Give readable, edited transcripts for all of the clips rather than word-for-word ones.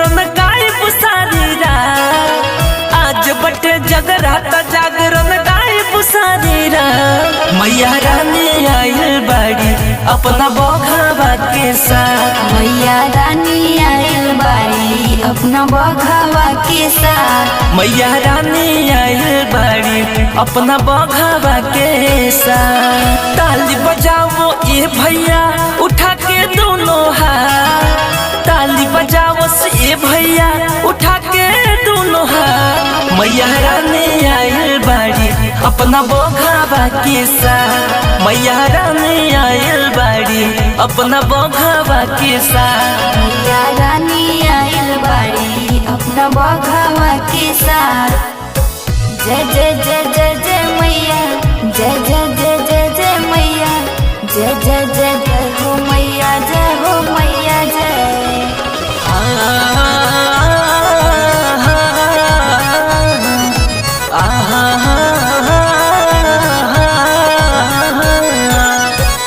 जागरण गायब सारी रात। आज बटे जगराता जागरण गायब सारी रात। मैया रानी आइल बाड़ी अपना बघावा के साथ। मैया रानी आइल बाड़ी अपना बघावा के साथ। मैया रानी आइल बाड़ी अपना बघावा के साथ। ताली बजाओ ये भैया उठा के दोनों हाथ। ताली बजाओ से भैया उठा के दोनों हाथ। मैया रानी आइल बाड़ी अपना बघावा के साथ। मैया रानी आइल बाड़ी अपना बघावा के साथ। मैया रानी आइल बाड़ी अपना बघावा के साथ। जय जय जय जय जय मैया, जय जय जय जय जय मैया, जय जय जय जय हो मैया, जय हो मैया जय।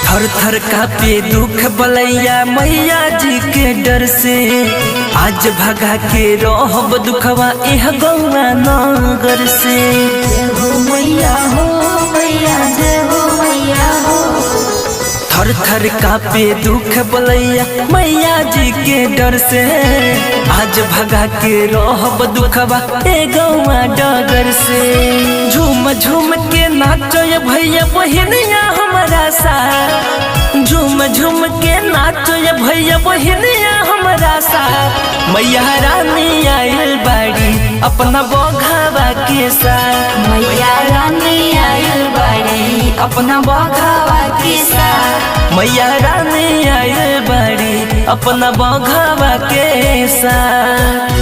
थर थर कापे दुख बलैया मैया जी के डर से। आज भगा के रहब दुखवा एह गौवा नगर से। जय हो मैया हो मैया, जय हो मैया हो। थर थर कापे दुख बलैया मैया जी के डर से। आज भगा के रहब दुखवा ए गौवा डगर से। झूम झूम के नाचो ये भैया बहिनिया हमारा साथ। झूम झूम के नाचो ये भैया बहिनिया हमारा साथ। मैया रानी आइल बाड़ी अपना बघावा के साथ। मैया रानी आइल बाड़ी अपना बघावा के साथ। मैया रानी आइल बाड़ी अपना बघावा के साथ।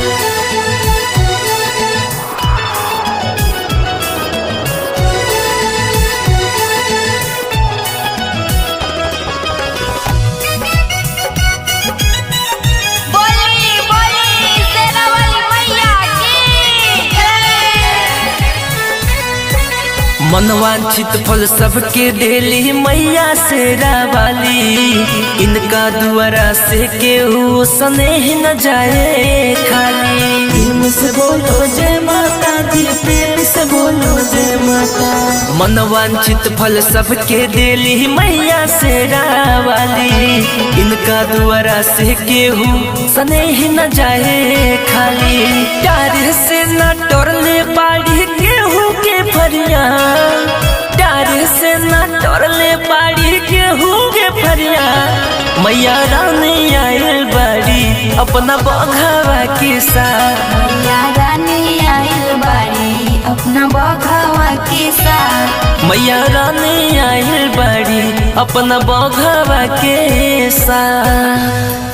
मनवांछित फल सबके देली मैया शेरा वाली। इनका दुआरा से केहू स्नेह न जाए खाली। प्रेम से बोलो जय माता दी, प्रेम से बोलो जय माता। मनवांछित फल सबके देली मैया शेरा वाली। इनका दुआरा से केहू स्नेह न जाए खाली। प्यार से न टोरले बाड़ी केहू के फरिया। प्यार से न टोरले बाड़ी केहू के फरिया। मैया रानी आइल बाड़ी अपना बघावा के साथ। मैया रानी आइल बाड़ी अपना बघावा के साथ। मैया रानी आइल बाड़ी अपना बघावा के साथ।